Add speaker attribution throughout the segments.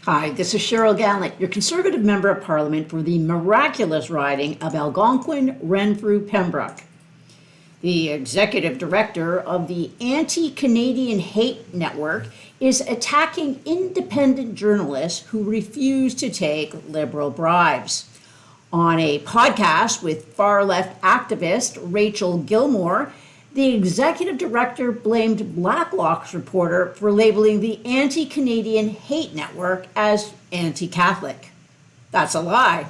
Speaker 1: Hi, this is Cheryl Gallant, your Conservative Member of Parliament for the miraculous riding of Algonquin, Renfrew-Pembroke. The Executive Director of the Anti-Canadian Hate Network is attacking independent journalists who refuse to take liberal bribes. On a podcast with far-left activist Rachel Gilmore, the executive director blamed Blacklock's reporter for labeling the Anti-Canadian Hate Network as anti-Catholic. That's a lie.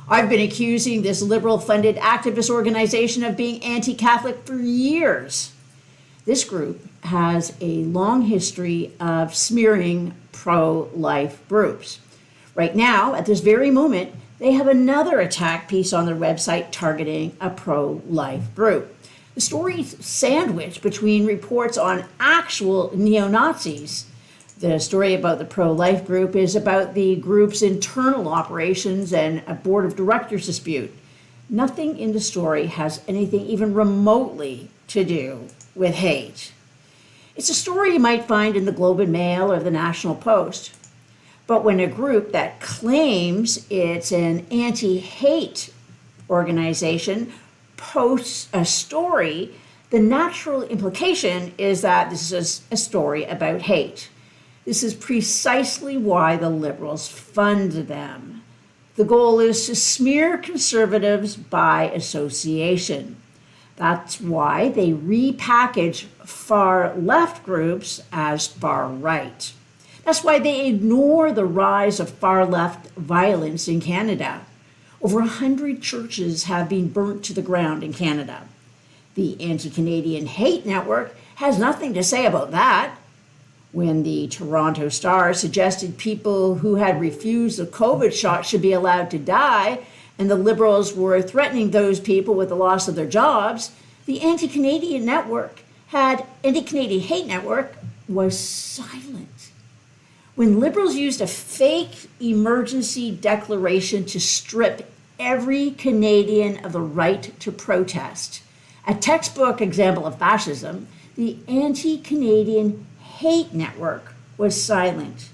Speaker 1: I've been accusing this liberal-funded activist organization of being anti-Catholic for years. This group has a long history of smearing pro-life groups. Right now, at this very moment, they have another attack piece on their website targeting a pro-life group. The story's sandwiched between reports on actual neo-Nazis. The story about the pro-life group is about the group's internal operations and a board of directors dispute. Nothing in the story has anything even remotely to do with hate. It's a story you might find in the Globe and Mail or the National Post. But when a group that claims it's an anti-hate organization posts a story, the natural implication is that this is a story about hate. This is precisely why the Liberals fund them. The goal is to smear Conservatives by association. That's why they repackage far-left groups as far-right. That's why they ignore the rise of far-left violence in Canada. Over 100 churches have been burnt to the ground in Canada. The Anti-Canadian Hate Network has nothing to say about that. When the Toronto Star suggested people who had refused the COVID shot should be allowed to die, and the Liberals were threatening those people with the loss of their jobs, the Anti-Canadian Hate Network was silent. When Liberals used a fake emergency declaration to strip every Canadian of the right to protest, a textbook example of fascism, the Anti-Canadian Hate Network was silent.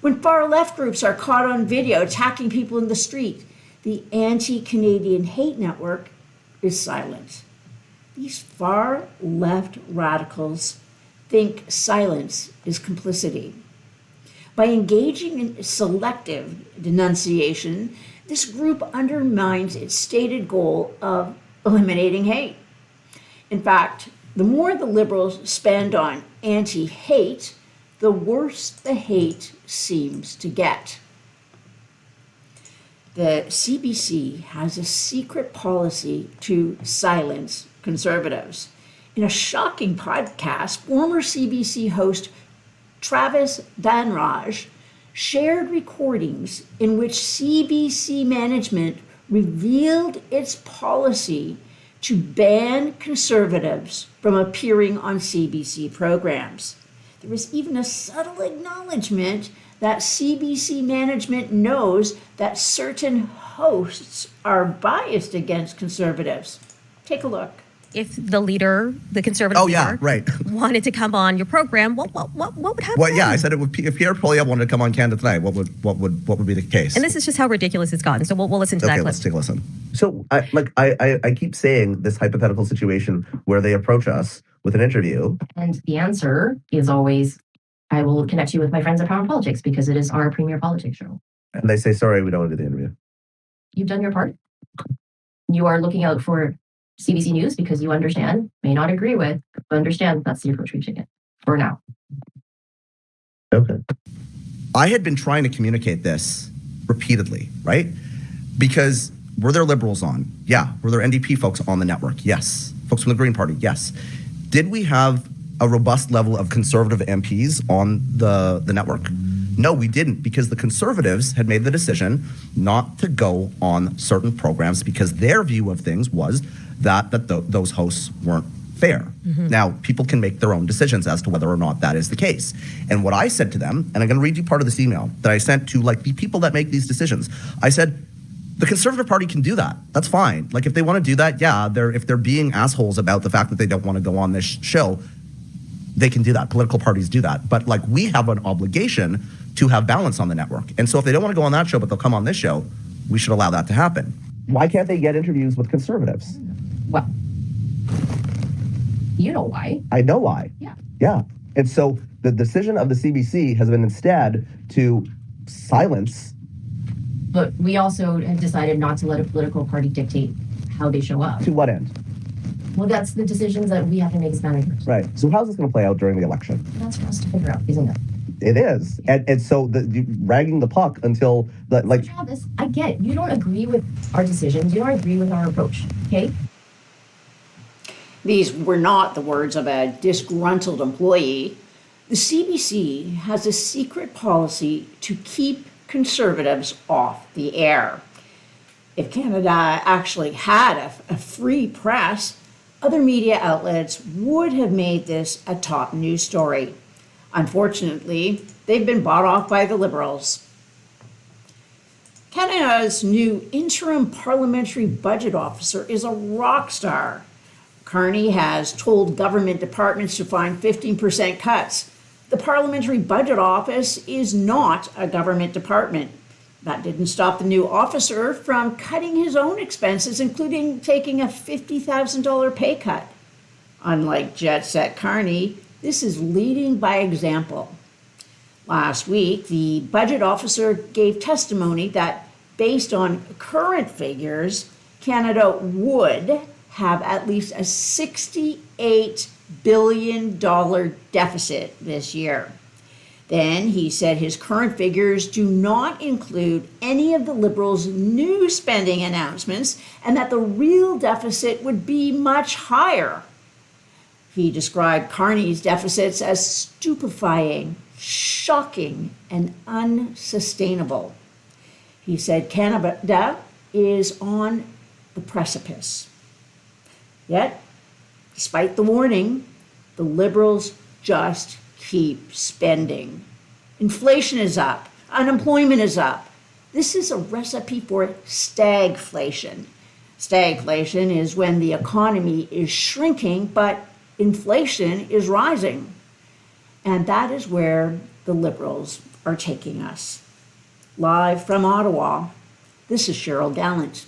Speaker 1: When far-left groups are caught on video attacking people in the street, the Anti-Canadian Hate Network is silent. These far-left radicals think silence is complicity. By engaging in selective denunciation, this group undermines its stated goal of eliminating hate. In fact, the more the Liberals spend on anti-hate, the worse the hate seems to get. The CBC has a secret policy to silence Conservatives. In a shocking podcast, former CBC host Travis Danraj shared recordings in which CBC management revealed its policy to ban Conservatives from appearing on CBC programs. There was even a subtle acknowledgement that CBC management knows that certain hosts are biased against Conservatives. Take a look.
Speaker 2: If the leader, the Conservative leader, wanted to come on your program, what would happen?
Speaker 3: Well, yeah, I said it would. If Pierre Poilievre wanted to come on Canada Tonight, what would be the case?
Speaker 2: And this is just how ridiculous it's gotten. So we'll listen to that clip.
Speaker 3: Let's take a listen.
Speaker 4: So, I keep saying this hypothetical situation where they approach us with an interview,
Speaker 5: and the answer is always, "I will connect you with my friends at Power Politics because it is our premier politics show."
Speaker 4: and they say, "Sorry, we don't want to do the interview."
Speaker 5: You've done your part. You are looking out for CBC News because you understand, may not agree with, but understand that's the approach we've taken for now.
Speaker 4: Okay.
Speaker 3: I had been trying to communicate this repeatedly, right? Because were there Liberals on? Yeah. Were there NDP folks on the network? Yes. Folks from the Green Party? Yes. Did we have a robust level of Conservative MPs on the network? No, we didn't, because the Conservatives had made the decision not to go on certain programs because their view of things was that those hosts weren't fair. Mm-hmm. Now, people can make their own decisions as to whether or not that is the case. And what I said to them, and I'm going to read you part of this email that I sent to the people that make these decisions. I said, the Conservative Party can do that. That's fine. If they want to do that, yeah, if they're being assholes about the fact that they don't want to go on this show, they can do that. Political parties do that. But like, we have an obligation to have balance on the network. And so if they don't want to go on that show, but they'll come on this show, we should allow that to happen.
Speaker 4: Why can't they get interviews with conservatives?
Speaker 5: Well, you know why.
Speaker 4: I know why.
Speaker 5: Yeah.
Speaker 4: Yeah. And so the decision of the CBC has been instead to silence.
Speaker 5: But we also have decided not to let a political party dictate how they show up.
Speaker 4: To what end?
Speaker 5: Well, that's the decisions that we have to make as managers.
Speaker 4: Right. So how's this going to play out during the election?
Speaker 5: That's for us to figure out, isn't it?
Speaker 4: It is. And so ragging the puck until
Speaker 5: Travis, I get it. You don't agree with our decisions. You don't agree with our approach. Okay?
Speaker 1: These were not the words of a disgruntled employee. The CBC has a secret policy to keep conservatives off the air. If Canada actually had a free press, other media outlets would have made this a top news story. Unfortunately, they've been bought off by the Liberals. Canada's new interim parliamentary budget officer is a rock star. Carney has told government departments to find 15% cuts. The Parliamentary Budget Office is not a government department. That didn't stop the new officer from cutting his own expenses, including taking a $50,000 pay cut. Unlike Jet Set Carney, this is leading by example. Last week, the budget officer gave testimony that, based on current figures, Canada would have at least a $68 billion deficit this year. Then he said his current figures do not include any of the Liberals' new spending announcements and that the real deficit would be much higher. He described Carney's deficits as stupefying, shocking, and unsustainable. He said Canada is on the precipice. Yet, despite the warning, the Liberals just keep spending. Inflation is up. Unemployment is up. This is a recipe for stagflation. Stagflation is when the economy is shrinking, but inflation is rising. And that is where the Liberals are taking us. Live from Ottawa, this is Cheryl Gallant.